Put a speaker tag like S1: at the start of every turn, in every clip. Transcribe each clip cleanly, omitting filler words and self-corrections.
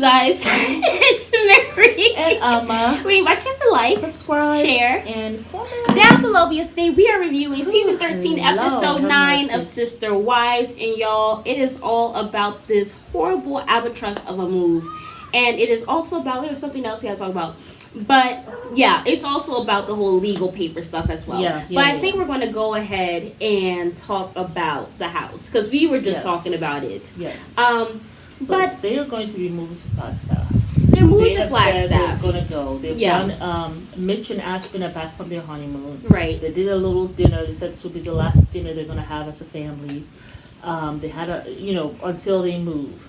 S1: Guys, it's Mary
S2: and Alma.
S1: We invite you to like,
S2: subscribe,
S1: share,
S2: and comment.
S1: down below because today we are reviewing season 13,
S2: Hello,
S1: episode 9
S2: mercy.
S1: of Sister Wives. And y'all, it is all about this horrible albatross of a move. And it is also about, there's something else we gotta talk about. But yeah, it's also about the whole legal paper stuff as well. But I think we're going to go ahead and talk about the house because we were just talking about it.
S2: Yes.
S1: So
S2: but they are going to be moving to Flagstaff.
S1: They're moving
S2: to
S1: Flagstaff.
S2: They're going to go. They've done. Mitch and Aspen are back from their honeymoon.
S1: Right.
S2: They did a little dinner. They said this will be the last dinner they're going to have as a family. They had until they move.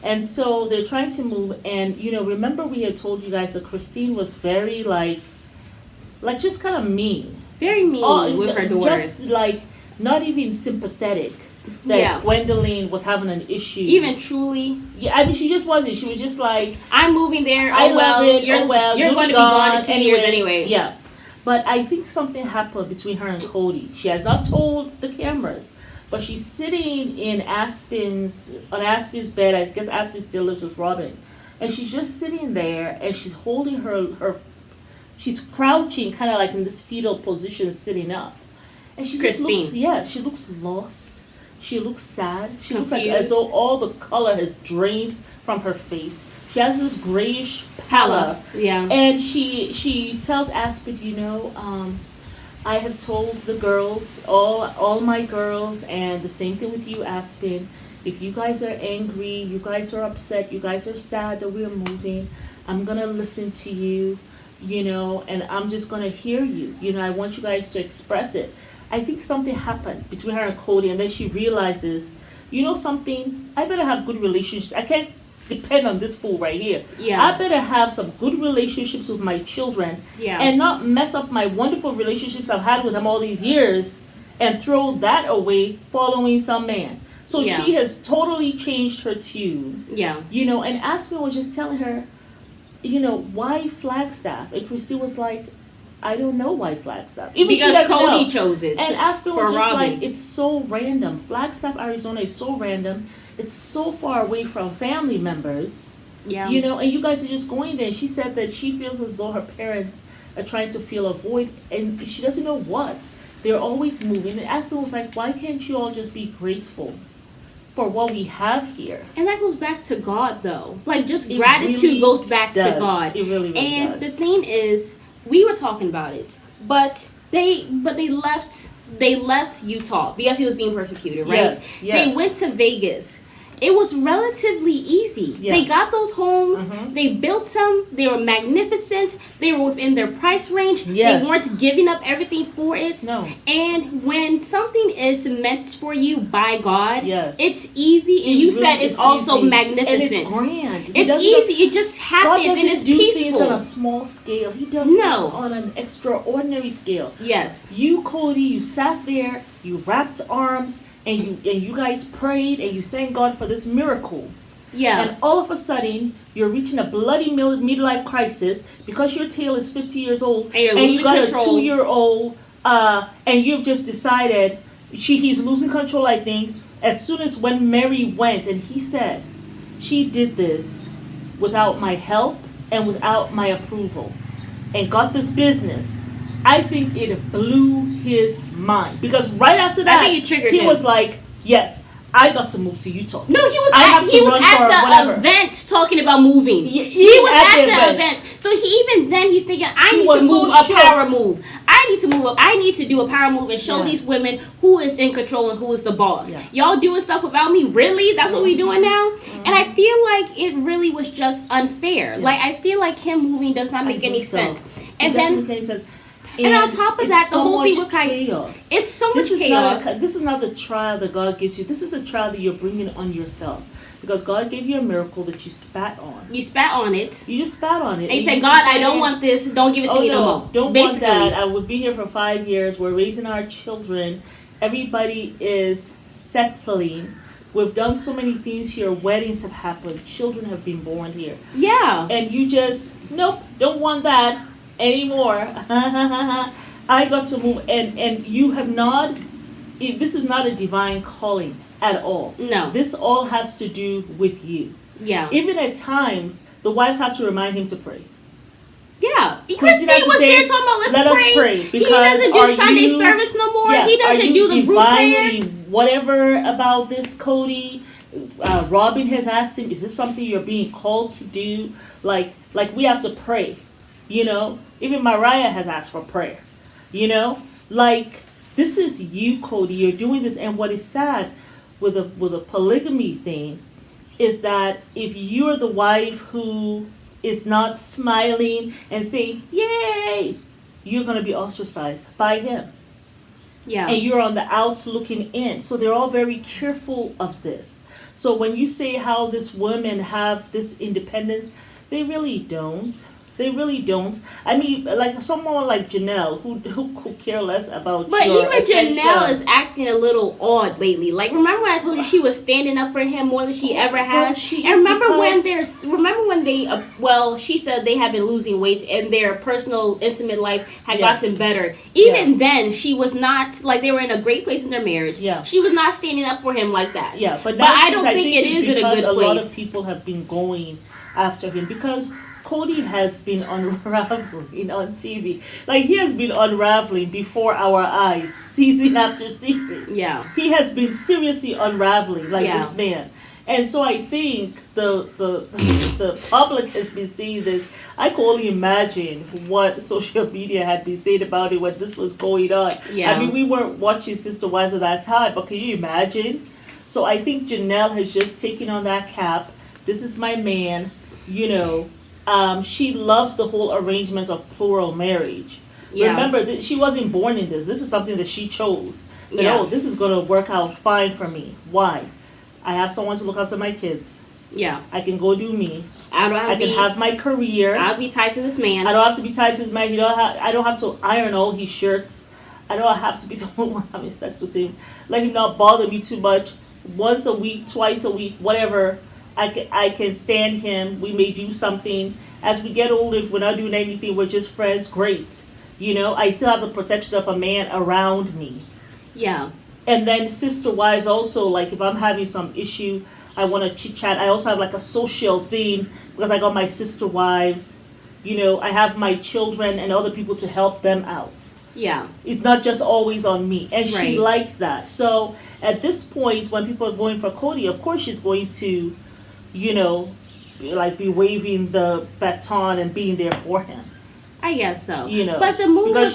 S2: And so they're trying to move, and remember we had told you guys that Christine was very like just kind of mean,
S1: very mean with her daughter,
S2: just like not even sympathetic. That Gwendolyn was having an issue.
S1: Even truly.
S2: Yeah, I mean she just wasn't. She was just like,
S1: I'm moving there.
S2: I love it.
S1: You're going to be gone in 2 years anyway.
S2: Yeah, but I think something happened between her and Cody. She has not told the cameras. But she's sitting on Aspen's bed. I guess Aspen still lives with Robin. And she's just sitting there and she's holding she's crouching kind of like in this fetal position sitting up. And she
S1: Christine.
S2: she looks lost. She looks sad. She
S1: Confused.
S2: looks like as though all the color has drained from her face. She has this grayish pallor.
S1: Yeah.
S2: And she tells Aspen, I have told the girls, all my girls, and the same thing with you, Aspen. If you guys are angry, you guys are upset, you guys are sad that we're moving, I'm going to listen to you, and I'm just going to hear you. I want you guys to express it. I think something happened between her and Cody, and then she realizes, something, I better have good relationships. I can't depend on this fool right here.
S1: Yeah.
S2: I better have some good relationships with my children and not mess up my wonderful relationships I've had with them all these years and throw that away following some man. So she has totally changed her tune. Yeah. And Aspen was just telling her, why Flagstaff? And Christine was like, I don't know why Flagstaff.
S1: Even because Cody chose it.
S2: And Aspen was just like, it's so random. Flagstaff, Arizona is so random. It's so far away from family members. Yeah. And you guys are just going there. She said that she feels as though her parents are trying to fill a void and she doesn't know what. They're always moving. And Aspen was like, why can't you all just be grateful for what we have here?
S1: And that goes back to God though. Just gratitude really goes back to God.
S2: It really does.
S1: And the thing is, we were talking about it, but they left Utah because he was being persecuted, right?
S2: Yes.
S1: They went to Vegas. It was relatively easy. Yeah. They got those homes. They built them. They were magnificent. They were within their price range. Yes. They weren't giving up everything for it. No. And when something is meant for you by God, it's easy. And you said it's also magnificent.
S2: And it's grand.
S1: It's easy. It just happens and it's peaceful.
S2: God doesn't do things on a small scale. He does things on an extraordinary scale.
S1: Yes.
S2: You, Cody, you sat there, you wrapped arms, and you guys prayed and you thank God for this miracle. Yeah. And all of a sudden, you're reaching a bloody midlife crisis because your tail is 50 years old and you got a 2-year-old and you've just decided he's losing control, I think, as soon as when Mary went and he said, she did this without my help and without my approval and got this business. I think it blew his mind because right after that,
S1: I think it triggered him.
S2: Was like, "Yes, I got to move to Utah."
S1: No, he was at the event talking about moving. He was at the event. So he's thinking, I need to move a power move. I need to move up. I need to do a power move and show these women who is in control and who is the boss. Yeah. Y'all doing stuff without me? Really? That's what we doing now? And I feel like it really was just unfair. Yeah. I feel like him moving does not make any sense. And
S2: it doesn't make any sense.
S1: And on top of that, the whole thing with
S2: chaos.
S1: It's so much chaos.
S2: This is not the trial that God gives you. This is a trial that you're bringing on yourself. Because God gave you a miracle that you spat on.
S1: You spat on it.
S2: You just spat on it.
S1: And you said, God, I don't want this. Don't give it to me no more.
S2: Don't want that. I would be here for 5 years. We're raising our children. Everybody is settling. We've done so many things here. Weddings have happened. Children have been born here. Yeah. And you just, nope, don't want that anymore. I got to move, and you have not. This is not a divine calling at all. No. This all has to do with you.
S1: Yeah.
S2: Even at times, the wives have to remind him to pray.
S1: Yeah, because he was there talking about let's
S2: let us pray.
S1: He doesn't do Sunday service no more. Yeah, he doesn't do the group prayer.
S2: Whatever about this, Cody? Robin has asked him, is this something you're being called to do? Like we have to pray, you know? Even Mariah has asked for prayer, you know? Like, this is you, Cody. You're doing this. And what is sad with a polygamy thing is that if you're the wife who is not smiling and saying, yay, you're going to be ostracized by him.
S1: Yeah.
S2: And you're on the outs looking in. So they're all very careful of this. So when you say how this women have this independence, they really don't. They really don't. I mean, like someone like Janelle, who could care less about
S1: but
S2: your
S1: even
S2: attention.
S1: Janelle is acting a little odd lately. Like, remember when I told you she was standing up for him more than she ever has?
S2: Well,
S1: and remember when they, she said they have been losing weight and their personal, intimate life had gotten better. Even then, she was not, like, they were in a great place in their marriage.
S2: Yeah.
S1: She was not standing up for him like that.
S2: Yeah, but
S1: I don't think it is in a good place.
S2: A lot of people have been going after him because Cody has been unraveling on TV. Like, he has been unraveling before our eyes, season after season.
S1: Yeah.
S2: He has been seriously unraveling, like this man. And so I think the public has been seeing this. I can only imagine what social media had been saying about it when this was going on.
S1: Yeah.
S2: I mean, we weren't watching Sister Wives at that time, but can you imagine? So I think Janelle has just taken on that cap. This is my man, you know. She loves the whole arrangement of plural marriage. Yeah. Remember, she wasn't born in this. This is something that she chose. That, this is going to work out fine for me. Why? I have someone to look after my kids.
S1: Yeah.
S2: I can go do me.
S1: I
S2: can have my career.
S1: I'll be tied to this man.
S2: I don't have to be tied to this man. I don't have to iron all his shirts. I don't have to be the one having sex with him. Let him not bother me too much. Once a week, twice a week, whatever. I can stand him. We may do something. As we get older, if we're not doing anything, we're just friends, great. You know, I still have the protection of a man around me.
S1: Yeah.
S2: And then sister wives also, like if I'm having some issue, I want to chit chat. I also have like a social theme because I got my sister wives. You know, I have my children and other people to help them out.
S1: Yeah.
S2: It's not just always on me. And she likes that. So at this point, when people are going for Cody, of course she's going to, you know, like be waving the baton and being there for him.
S1: I guess so.
S2: You know,
S1: but the move
S2: because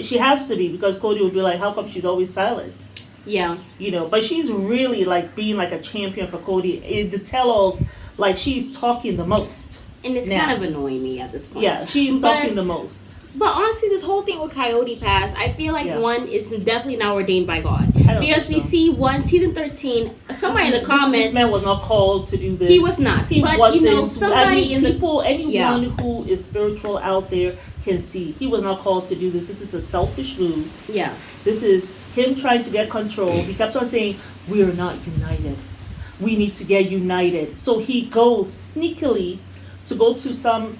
S2: she has to be, because Cody would be like, how come she's always silent?
S1: Yeah.
S2: You know, but she's really like being like a champion for Cody. The tell-alls, like she's talking the most.
S1: And it's kind of annoying me at this point.
S2: Yeah, she's talking the most.
S1: But honestly, this whole thing with Coyote Pass, I feel like one, it's definitely not ordained by God. Because we see season 13, somebody in the comments.
S2: This man was not called to do this.
S1: He was not.
S2: He
S1: but,
S2: wasn't.
S1: You know, somebody
S2: anyone who is spiritual out there can see. He was not called to do this. This is a selfish move.
S1: Yeah.
S2: This is him trying to get control. He kept on saying, we are not united. We need to get united. So he goes sneakily to go to some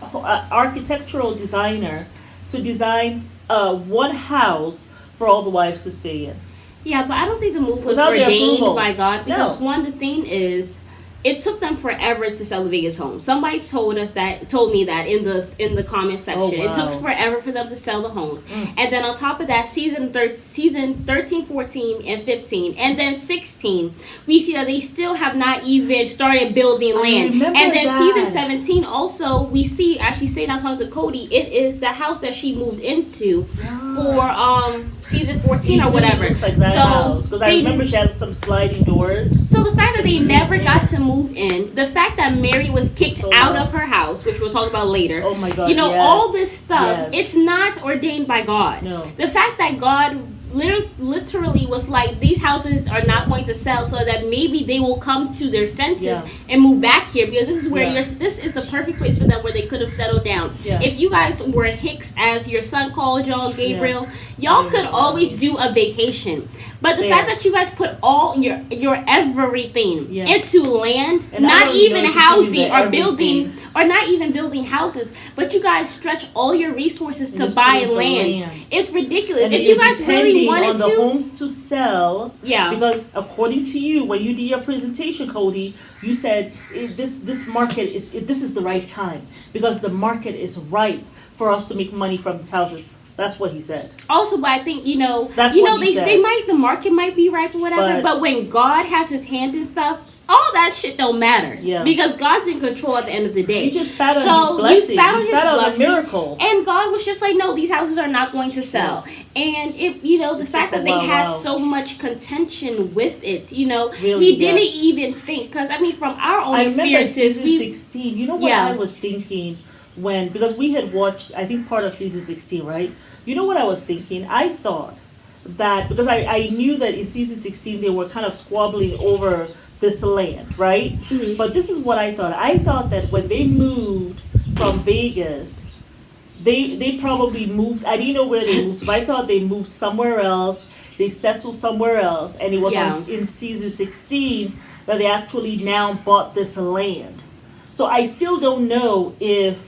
S2: architectural designer to design one house for all the wives to stay in.
S1: Yeah, but I don't think the move was ordained by God because the thing is, it took them forever to sell the Vegas home. Somebody told me that in the comment section.
S2: Oh, wow.
S1: It took forever for them to sell the homes. And then on top of that, season 13, 14, and 15, and then 16, we see that they still have not even started building land. And then season 17 also, we see, as she's saying, I was talking to Cody, it is the house that she moved into for season 14 or whatever.
S2: Looks like that house. Because I remember she had some sliding doors.
S1: So the fact that they never got to move in, the fact that Mary was kicked out of her house, which we'll talk about later.
S2: Oh my God!
S1: You know, all this stuff. It's not ordained by God.
S2: No.
S1: The fact that God literally was like, these houses are not going to sell, so that maybe they will come to their senses and move back here, because this is where this is the perfect place for them where they could have settled down. If you guys were Hicks, as your son called y'all, Gabriel, y'all could always do a vacation. But the fact that you guys put all your everything into land, not even housing or building or not even building houses, but you guys stretch all your resources to buy land. It's ridiculous.
S2: And
S1: if you guys really wanted
S2: on the homes to sell, because according to you, when you did your presentation, Cody, you said this market this is the right time because the market is ripe for us to make money from these houses. That's what he said.
S1: Also, but I think the market might be ripe or whatever, but when God has His hand in stuff, all that shit don't matter. Yeah. Because God's in control at the end of the day.
S2: You just spat on His blessing. You spat on the miracle.
S1: And God was just like, no, these houses are not going to sell. Yeah. And the fact that they had so much contention with it, really, He didn't even think. Because, from our own experiences.
S2: Season 16, you know what I was thinking because we had watched, I think, part of season 16, right? You know what I was thinking? I thought that, because I knew that in season 16 they were kind of squabbling over this land, right? Mm-hmm. But this is what I thought. I thought that when they moved from Vegas, they probably moved. I didn't know where they moved to, but I thought they moved somewhere else. They settled somewhere else, and it was in season 16 that they actually now bought this land. So I still don't know if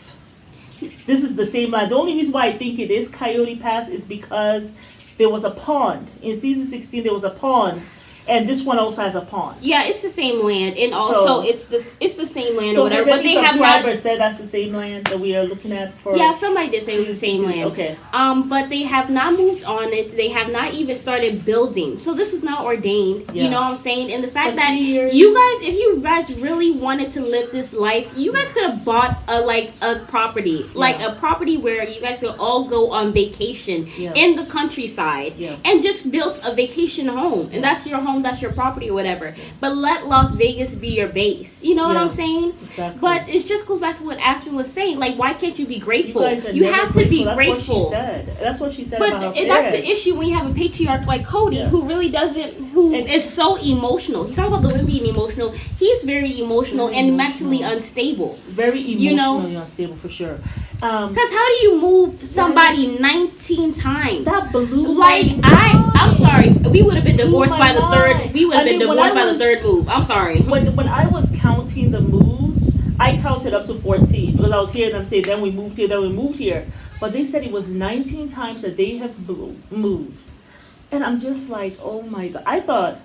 S2: this is the same land. The only reason why I think it is Coyote Pass is because there was a pond. In season 16, there was a pond. And this one also has a pond.
S1: Yeah, it's the same land, and also it's the same land or whatever.
S2: So but they have not said that's the same land that we are looking at for.
S1: Yeah, somebody did say it was the same land.
S2: Okay.
S1: But they have not moved on it. They have not even started building. So this was not ordained. Yeah. You know what I'm saying? And the fact that if you guys really wanted to live this life, you guys could have bought a property, a property where you guys could all go on vacation in the countryside, and just built a vacation home, and that's your home. That's your property or whatever. But let Las Vegas be your base. You know what I'm saying?
S2: Exactly.
S1: But it just goes back to what Aspen was saying. Like, why can't you be grateful? You have to be grateful.
S2: That's what she said.
S1: But
S2: about her
S1: that's the issue when you have a patriarch like Cody who really is so emotional. He's talking about the women being emotional. He's very emotional and mentally unstable.
S2: Very emotionally unstable for sure.
S1: Because how do you move somebody 19 times?
S2: That blew
S1: I'm sorry. We would have been divorced by the third. We would have been divorced by the third move. I'm sorry.
S2: When I was counting the moves, I counted up to 14 because I was hearing them say, then we moved here, then we moved here. But they said it was 19 times that they have moved. And I'm just like, oh my God. I thought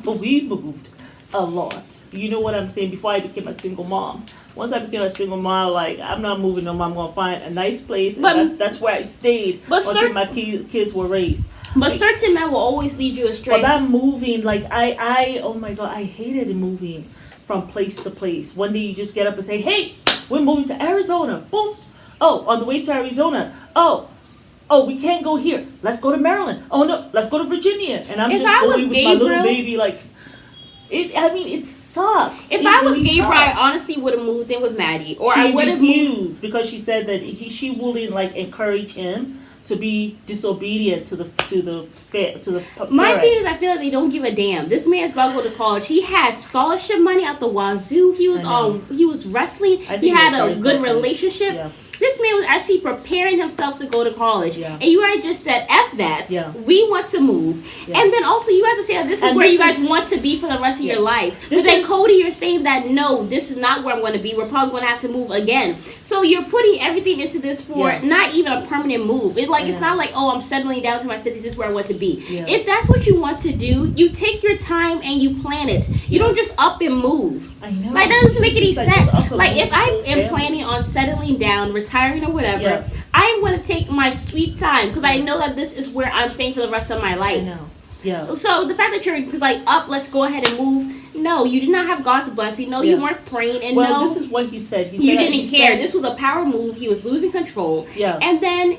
S2: we moved a lot. You know what I'm saying? Before I became a single mom. Once I became a single mom, I'm not moving no more. I'm going to find a nice place. And that's where I stayed until my kids were raised.
S1: But certain men will always lead you astray.
S2: But that moving, oh my God, I hated moving from place to place. One day you just get up and say, hey, we're moving to Arizona. Boom. Oh, on the way to Arizona. Oh, we can't go here. Let's go to Maryland. Oh, no, let's go to Virginia. And I'm just going with my little baby, it sucks.
S1: If I was Gabriel, I honestly would have moved in with Maddie. Or I would have moved.
S2: Because she said that she wouldn't, encourage him to be disobedient to the parents.
S1: My thing is, I feel like they don't give a damn. This man's about to go to college. He had scholarship money out the wazoo. He was wrestling. He had a good relationship. Yeah. This man was actually preparing himself to go to college. Yeah. And you guys just said, F that. Yeah. We want to move. Yeah. And then also you guys are saying this is where you guys want to be for the rest of your life. But then Cody, you're saying that, no, this is not where I'm going to be. We're probably going to have to move again. So you're putting everything into this for not even a permanent move. It's not like, oh, I'm settling down to my 50s. This is where I want to be. Yeah. If that's what you want to do, you take your time and you plan it. You don't just up and move.
S2: I know.
S1: That doesn't make any sense. If I am planning on settling down, retiring or whatever, I'm going to take my sweet time because I know that this is where I'm staying for the rest of my life.
S2: I know. Yeah.
S1: So the fact that you're let's go ahead and move. No, you did not have God's blessing. No, you weren't praying. And
S2: this is what he said.
S1: You didn't care. This was a power move. He was losing control.
S2: Yeah.
S1: And then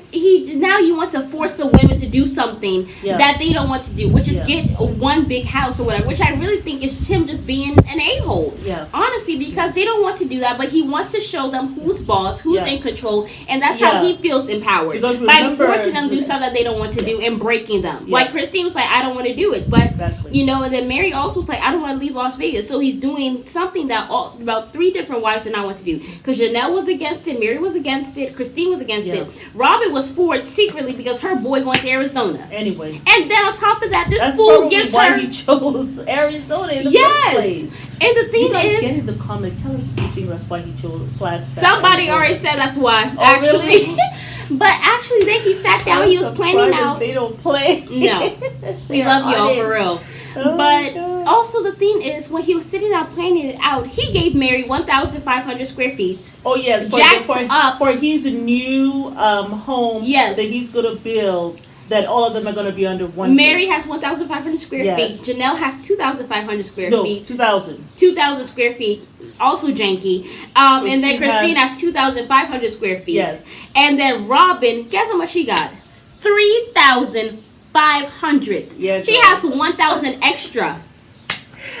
S1: now you want to force the women to do something that they don't want to do, which is get one big house or whatever, which I really think is him just being an a-hole.
S2: Yeah.
S1: Honestly, because they don't want to do that, but he wants to show them who's boss, who's in control, and that's how he feels empowered. By forcing them to do something that they don't want to do and breaking them. Yeah. Like Christine was like, I don't want to do it. But, and then Mary also was like, I don't want to leave Las Las Vegas. So he's doing something that about 3 different wives did not want to do. Because Janelle was against it, Mary was against it, Christine was against it. Robin was for it secretly because her boy went to Arizona.
S2: Anyway.
S1: And then on top of that, this fool gives her...
S2: That's why he chose Arizona in the first place.
S1: And the thing
S2: you guys
S1: is...
S2: get in the comment. Tell us if you think that's why he chose Flagstaff.
S1: Somebody
S2: Arizona.
S1: already said that's why.
S2: Oh,
S1: actually.
S2: Really?
S1: But actually, then he sat down and he was planning out...
S2: They don't play.
S1: No. We love y'all for real.
S2: Oh,
S1: but also the thing is, when he was sitting down planning it out, he gave Mary 1,500 square feet.
S2: Oh yes, for his new home that he's gonna build. That all of them are gonna be under one.
S1: Mary has 1,500 square feet. Janelle has 2,500 square feet.
S2: 2,000.
S1: 2,000 square feet. Also janky. And then Christine has 2,500 square feet.
S2: Yes.
S1: And then Robin, guess how much she got? 3,500.
S2: Yeah,
S1: she has 1,000 extra.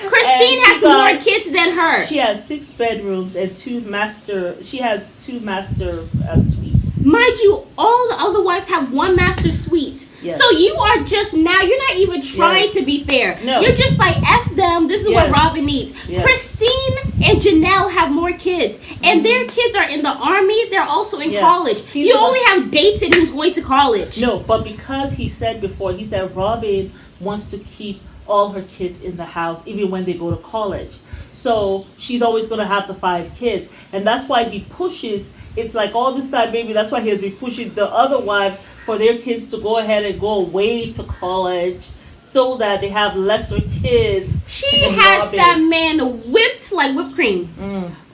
S1: Christine has more kids than her.
S2: She has 6 bedrooms and 2 master. She has 2 master suites.
S1: Mind you, all the other wives have 1 master suite. Yes. So you are just now. You're not even trying to be fair.
S2: No.
S1: You're just like F them. This is what Robin needs. Yes. Christine and Janelle have more kids, and their kids are in the army. They're also in college. You only have Dayton who's going to college.
S2: No, but because he said Robin wants to keep all her kids in the house, even when they go to college. So she's always going to have the 5 kids. And that's why he pushes, it's like all this time, maybe that's why he has been pushing the other wives for their kids to go ahead and go away to college so that they have lesser kids.
S1: She has that man whipped like whipped cream.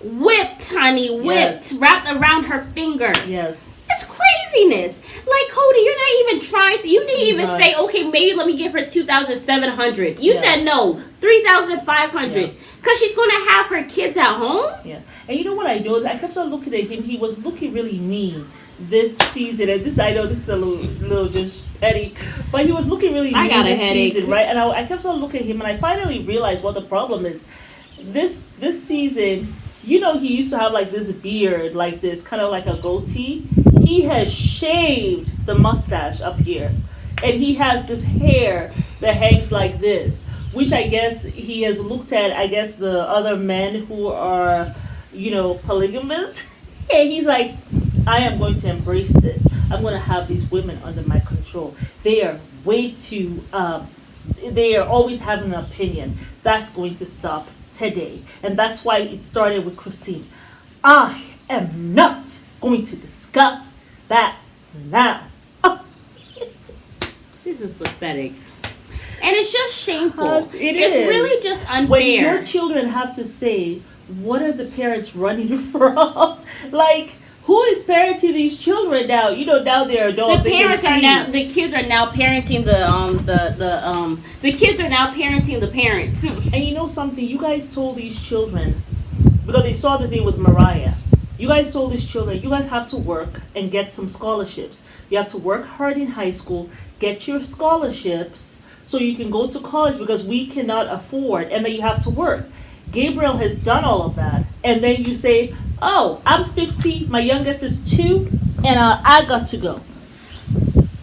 S1: Whipped, honey, whipped, wrapped around her finger.
S2: Yes.
S1: It's craziness. Like, Cody, you're not even trying to, you didn't even say, okay, maybe let me give her 2,700. You said no, 3,500. Because she's going to have her kids at home.
S2: Yeah. And you know what I noticed? I kept on looking at him. He was looking really mean this season. And this, I know this is a little just petty. But he was looking really mean this season, right? And I kept on looking at him. And I finally realized what the problem is. This season, you know, he used to have like this beard, like this, kind of like a goatee. He has shaved the mustache up here. And he has this hair that hangs like this, which I guess he has looked at, I guess, the other men who are, you know, polygamous. And he's like, I am going to embrace this. I'm going to have these women under my control. They are way too, they are always having an opinion. That's going to stop today. And that's why it started with Christine. I am not going to discuss that now.
S1: This is pathetic. And it's just shameful. It's really just unfair.
S2: When your children have to say, what are the parents running from? Like, who is parenting these children now? You know, now they're adults.
S1: The kids are now parenting the kids are now parenting the parents.
S2: And you know something? You guys told these children, because they saw the thing with Mariah. You guys told these children, you guys have to work and get some scholarships. You have to work hard in high school, get your scholarships, so you can go to college because we cannot afford, and then you have to work. Gabriel has done all of that. And then you say, oh, I'm 50, my youngest is 2, and I got to go.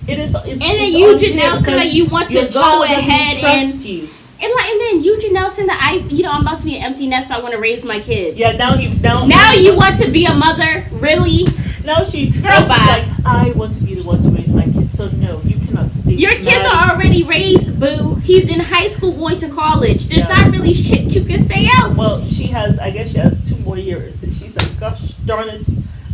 S2: It's
S1: and then you, Janelle, feel like you want to go ahead and...
S2: you.
S1: And then you, Janelle, saying that I'm about to be an empty nest, so I want to raise my kids.
S2: Yeah, now
S1: you want to be a mother? Really?
S2: She's like, I want to be the one to raise my kids. So no, you cannot stay.
S1: Your kids are already raised, boo. He's in high school going to college. There's not really shit you can say else.
S2: Well, I guess she has 2 more years. And she's like, gosh darn it,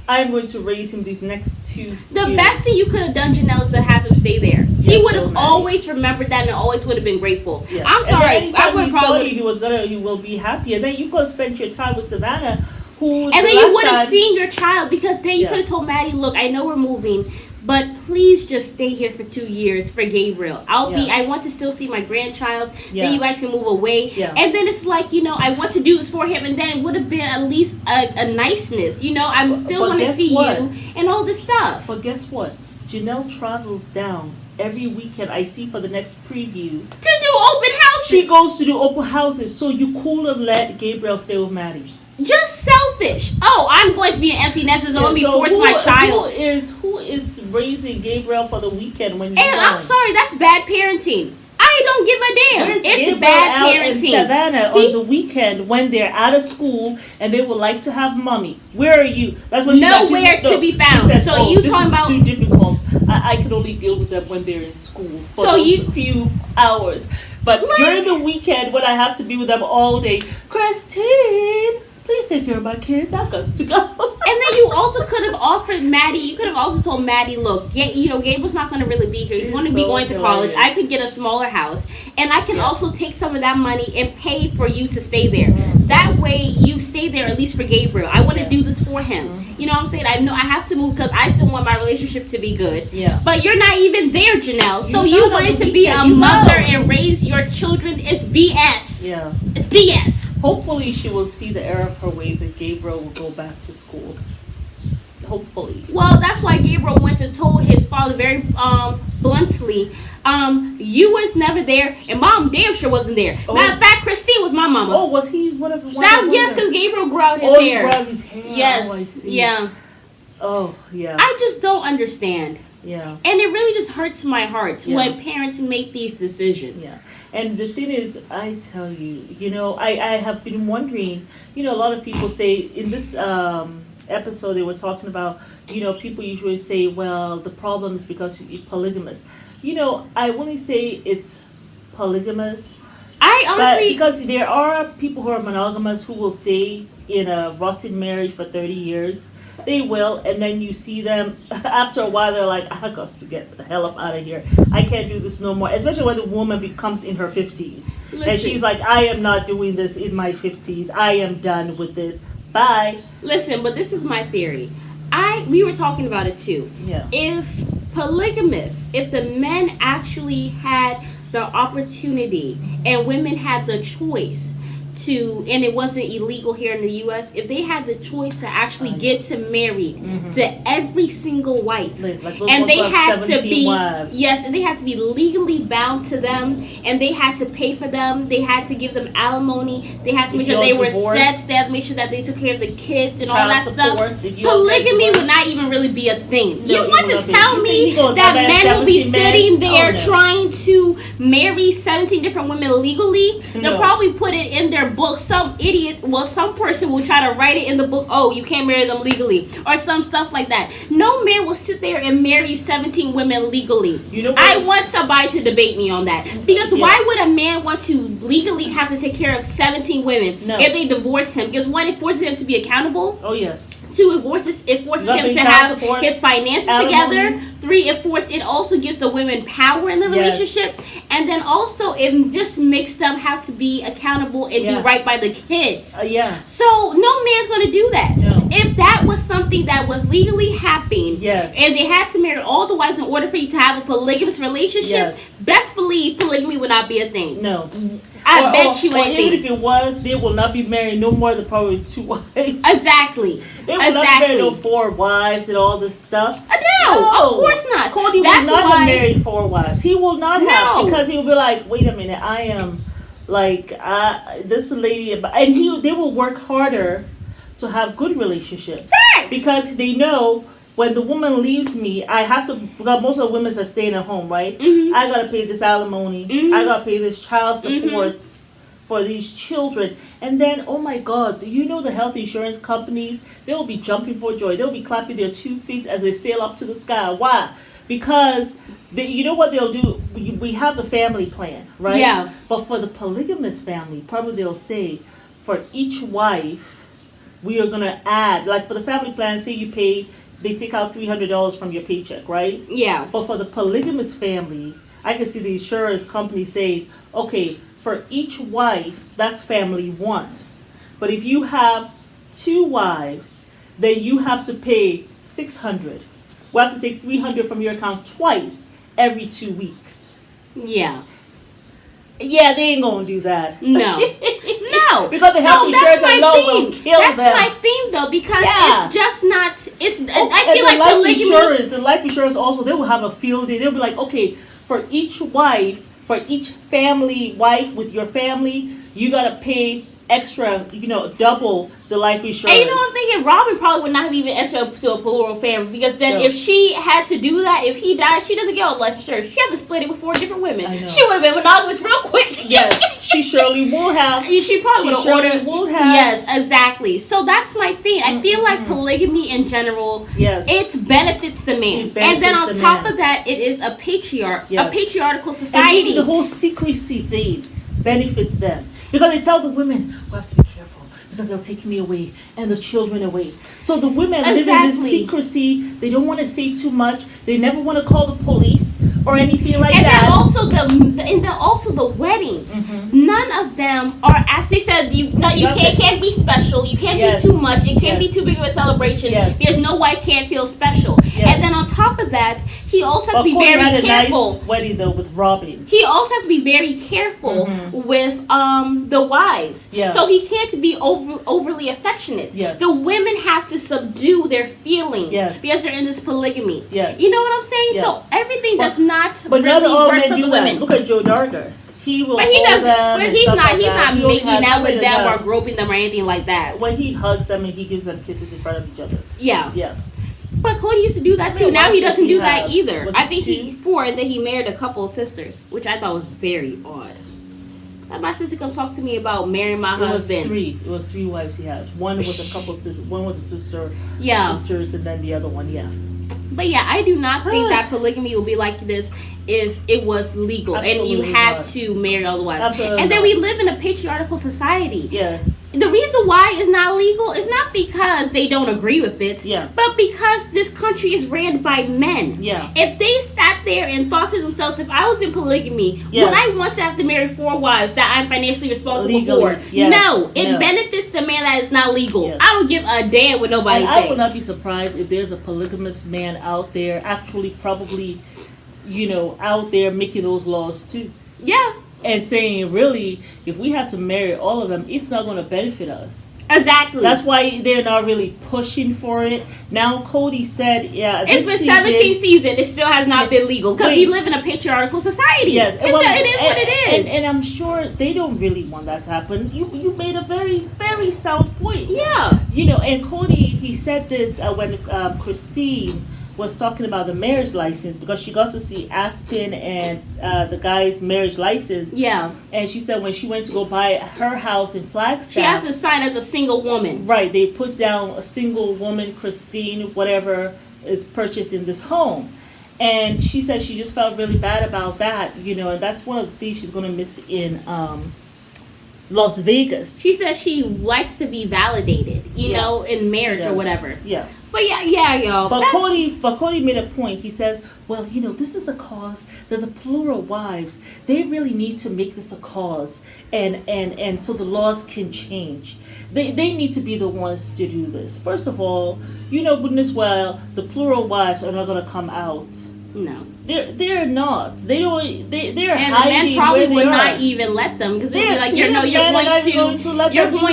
S2: I'm going to raise him these next 2 years.
S1: The best thing you could have done, Janelle, is to have him stay there. He would have always remembered that and always would have been grateful. Yeah. I'm sorry.
S2: Anytime he saw you, he will be happy. And then you could have spent your time with Savannah,
S1: and then you would have seen your child, because then you could have told Maddie, look, I know we're moving, but please just stay here for 2 years for Gabriel. I want to still see my grandchild. Then you guys can move away. And then it's like, I want to do this for him, and then it would have been at least a niceness. I'm still going to see you and all this stuff.
S2: But guess what? Janelle travels down every weekend, I see, for the next preview.
S1: To do open houses.
S2: She goes to do open houses, so you could have let Gabriel stay with Maddie.
S1: Just selfish. Oh, I'm going to be an empty nester, so let me force my child.
S2: Who is raising Gabriel for the weekend when you
S1: And I'm sorry, that's bad parenting. I I don't give a damn.
S2: Where's
S1: It's
S2: Gabriel
S1: bad
S2: out
S1: parenting.
S2: in Savannah on the weekend when they're out of school and they would like to have mommy? Where are you? That's what she
S1: Nowhere to be found.
S2: She says,
S1: so you
S2: this
S1: talking
S2: is
S1: about
S2: too difficult. I could only deal with them when they're in school for those few hours. But during the weekend when I have to be with them all day, Christine, please take care of my kids. I've got to go.
S1: And then you also could have offered Maddie. You could have also told Maddie, look, Gabriel's not going to really be here. He's going to be going to college. I could get a smaller house, and I can also take some of that money and pay for you to stay there. That way, you stay there at least for Gabriel. I want to do this for him. You know what I'm saying? I know I have to move because I still want my relationship to be good.
S2: Yeah.
S1: But you're not even there, Janelle. So you wanted to be a mother and raise your children. It's BS.
S2: Yeah.
S1: It's BS.
S2: Hopefully, she will see the error of her ways and Gabriel will go back to school. Hopefully.
S1: Well, that's why Gabriel went and told his father very bluntly, you was never there, and mom damn sure wasn't there. Matter of fact, Christine was my mama.
S2: Oh, was he one of the
S1: yes, because Gabriel grew out his hair.
S2: He grew out his hair.
S1: Yes.
S2: Oh, I see.
S1: Yeah.
S2: Oh, yeah.
S1: I just don't understand.
S2: Yeah.
S1: And it really just hurts my heart when parents make these decisions.
S2: Yeah. And the thing is, I tell you, I have been wondering, a lot of people say in this episode they were talking about, people usually say, well, the problem is because you're polygamous. I wouldn't say it's polygamous.
S1: I honestly...
S2: Because there are people who are monogamous who will stay in a rotten marriage for 30 years. They will, and then you see them after a while. They're like, "I got to get the hell up out of here. I can't do this no more." Especially when the woman becomes in her 50s, and she's like, "I am not doing this in my 50s. I am done with this. Bye."
S1: Listen, but this is my theory. We were talking about it too.
S2: Yeah.
S1: If the men actually had the opportunity and women had the choice and it wasn't illegal here in the U.S., if they had the choice to actually get to married to every single wife, and they had to be and they had to be legally bound to them, and they had to pay for them, they had to give them alimony, they had to make sure they were set, they had to make sure that they took care of the kids and all that stuff. Polygamy would not even really be a thing. You want to tell me that men will be sitting there trying to marry 17 different women legally? They'll probably put it in their book. Some person will try to write it in the book, you can't marry them legally, or some stuff like that. No man will sit there and marry 17 women legally. I want somebody to debate me on that, because why would a man want to legally have to take care of 17 women if they divorce him? Because one, it forces him to be accountable.
S2: Oh yes.
S1: Two, it forces him to have his finances together. Three, it also gives the women power in the relationship. And then also it just makes them have to be accountable and do right by the kids. So no man's going to do that.
S2: No.
S1: If that was something that was legally happening, and they had to marry all the wives in order for you to have a polygamous relationship, best believe polygamy would not be a thing.
S2: No.
S1: I bet you ain't.
S2: Even if it was, they will not be married no more than probably 2 wives.
S1: Exactly.
S2: They will not be married no 4 wives and all this stuff.
S1: No, of course not.
S2: Cody will not have married 4 wives. He will not have, because he will be like, wait a minute, I am like this lady, and they will work harder to have good relationships.
S1: Facts.
S2: Because they know, when the woman leaves me, I have to, because most of the women are staying at home, right? I got to pay this alimony. I got to pay this child support for these children. And then, oh my God, the health insurance companies, they will be jumping for joy. They'll be clapping their 2 feet as they sail up to the sky. Why? Because, you know what they'll do? We have the family plan, right?
S1: Yeah.
S2: But for the polygamous family, probably they'll say, for each wife, we are going to add, like for the family plan, say they take out $300 from your paycheck, right?
S1: Yeah.
S2: But for the polygamous family, I can see the insurance company saying, okay, for each wife, that's family 1. But if you have 2 wives, then you have to pay $600. We have to take $300 from your account twice every 2 weeks.
S1: Yeah.
S2: Yeah, they ain't gonna do that.
S1: No. No.
S2: Because the health insurance alone will kill them.
S1: That's my theme, though, because it's just not. I feel like polygamy.
S2: The life insurance also, they will have a field day. They'll be like, okay, for each wife, for each family wife with your family, you gotta pay extra, double the life insurance.
S1: And you know what I'm thinking? Robin probably would not have even entered to a plural family, because then if she had to do that, if he died, she doesn't get all life insurance. She has to split it with 4 different women. She would have been monogamous real quick.
S2: Yes, she surely will have.
S1: She probably would have ordered. Yes, exactly. So that's my thing. I feel like polygamy in general, it benefits the man. And then on top of that, it is a patriarchal society.
S2: And even the whole secrecy thing benefits them. Because they tell the women, we have to be careful because they'll take me away and the children away. So the women live in this secrecy. They don't want to say too much. They never want to call the police or anything like that.
S1: And then also the weddings. None of them are actually said you can't be special. You can't be too much. It can't be too big of a celebration. Because no wife can't feel special. And then on top of that, he also has to be very careful.
S2: Nice wedding though with Robin.
S1: He also has to be very careful with the wives. So he can't be overly affectionate. The women have to subdue their feelings because they're in this polygamy. You know what I'm saying? So everything does not really work for the women.
S2: Look at Joe Darker. He will.
S1: But he doesn't. But he's not making out with them or groping them or anything like that.
S2: When he hugs them and he gives them kisses in front of each other.
S1: Yeah. But Cody used to do that too. Now he doesn't do that either. I think 4, and then he married a couple of sisters, which I thought was very odd. Let my sister come talk to me about marrying my husband.
S2: It was 3 wives he has. One was a couple sisters. One was a sister. Sisters, and then the other one.
S1: But I do not think that polygamy will be like this if it was legal and you had to marry all the wives.
S2: Absolutely
S1: and then we live in a patriarchal society.
S2: Yeah.
S1: The reason why it's not legal is not because they don't agree with it, but because this country is ran by men. If they sat there and thought to themselves, if I was in polygamy, would I want to have to marry 4 wives that I'm financially responsible for? No, it benefits the man that is not legal. I don't give a damn what nobody says.
S2: I would not be surprised if there's a polygamous man out there, actually probably, out there making those laws too. And saying, really, if we have to marry all of them, it's not going to benefit us.
S1: Exactly.
S2: That's why they're not really pushing for it. Now, Cody said,
S1: it's been 17 seasons. It still has not been legal because we live in a patriarchal society. It is what it is.
S2: And I'm sure they don't really want that to happen. You made a very, very sound point. And Cody, he said this when Christine was talking about the marriage license, because she got to see Aspen and the guy's marriage license. And she said when she went to go buy her house in Flagstaff,
S1: she has to sign as a single woman.
S2: Right. They put down a single woman, Christine, whatever, is purchasing this home. And she said she just felt really bad about that, and that's one of the things she's going to miss in Las Vegas.
S1: She said she likes to be validated, in marriage or whatever. But y'all.
S2: But Cody made a point. He says, well, this is a cause that the plural wives, they really need to make this a cause, and so the laws can change. They need to be the ones to do this. First of all, goodness well, the plural wives are not going to come out.
S1: No.
S2: They're not. They're hiding.
S1: And the men probably would not even let them, because they'd be like, you're going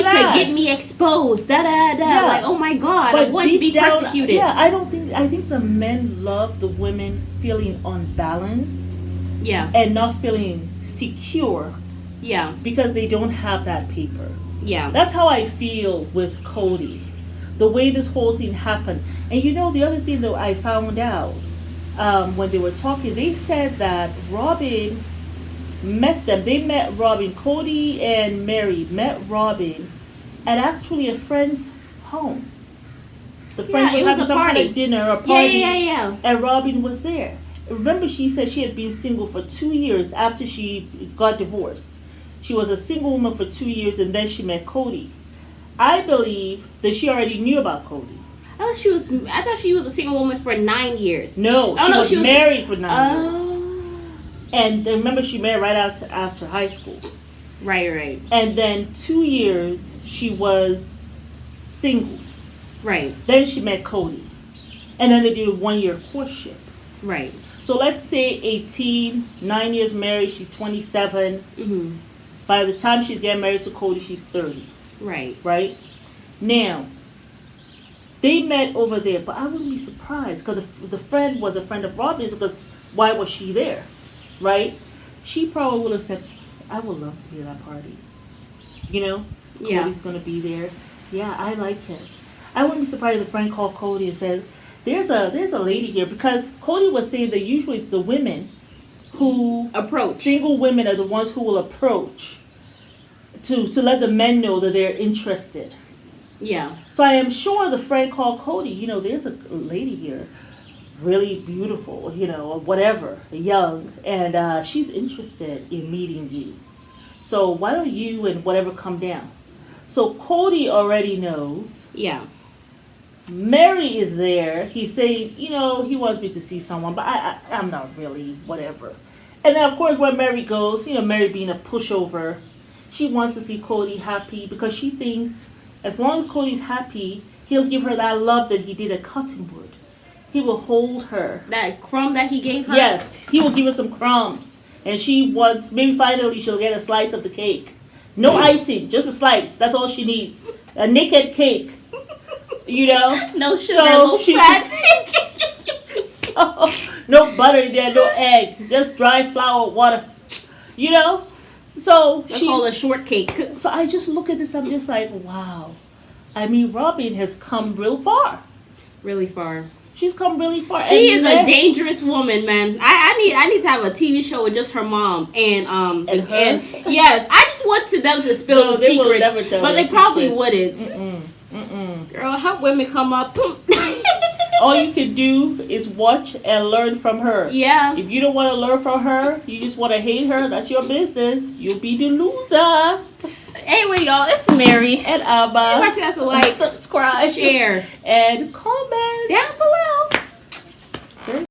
S1: to get me exposed. Like, oh my God, I'm going to be persecuted.
S2: I think the men love the women feeling unbalanced. And not feeling secure. Because they don't have that paper. That's how I feel with Cody. The way this whole thing happened. And the other thing that I found out, when they were talking, they said that Robin met them. They met Robin. Cody and Mary met Robin at actually a friend's home. The friend was having some kind of dinner or party. And Robin was there. Remember, she said she had been single for 2 years after she got divorced. She was a single woman for 2 years, and then she met Cody. I believe that she already knew about Cody.
S1: I thought she was a single woman for 9 years.
S2: No, she was married for 9 years. And remember, she married right after high school.
S1: Right.
S2: And then 2 years she was single.
S1: Right.
S2: Then she met Cody. And then they did a 1-year courtship.
S1: Right.
S2: So let's say 18, 9 years married, she's 27. By the time she's getting married to Cody, she's 30. Right? Now, they met over there, but I wouldn't be surprised, because the friend was a friend of Robin's, because why was she there, right? She probably would have said, I would love to be at that party, Cody's going to be there. Yeah, I like him. I wouldn't be surprised if a friend called Cody and said, there's a lady here. Because Cody was saying that usually it's the women who
S1: approach.
S2: Single women are the ones who will approach to let the men know that they're interested.
S1: Yeah.
S2: So I am sure the friend called Cody, there's a lady here, really beautiful, or whatever, young, and she's interested in meeting you. So why don't you and whatever come down? So Cody already knows.
S1: Yeah.
S2: Mary is there. He's saying, he wants me to see someone, but I'm not really, whatever. And then, of course, where Mary goes, Mary being a pushover, she wants to see Cody happy because she thinks as long as Cody's happy, he'll give her that love that he did at Cottonwood. He will hold her.
S1: That crumb that he gave her?
S2: Yes, he will give her some crumbs. And she wants, maybe finally she'll get a slice of the cake. No icing, just a slice. That's all she needs. A naked cake.
S1: No sugar, no fat.
S2: So, no butter in there, no egg. Just dry flour, water. So
S1: they call it a shortcake.
S2: So I just look at this, I'm just like, wow. I mean, Robin has come real far.
S1: Really far.
S2: She's come really far.
S1: She is a dangerous woman, man. I need to have a TV show with just her mom and
S2: her.
S1: And yes, I just want them to spill the secrets, but they probably wouldn't. Girl, help women come up.
S2: All you can do is watch and learn from her.
S1: Yeah.
S2: If you don't want to learn from her, you just want to hate her, that's your business. You'll be the loser.
S1: Anyway, y'all, it's Mary.
S2: And Abba.
S1: Watch us like,
S2: subscribe,
S1: share,
S2: and comment.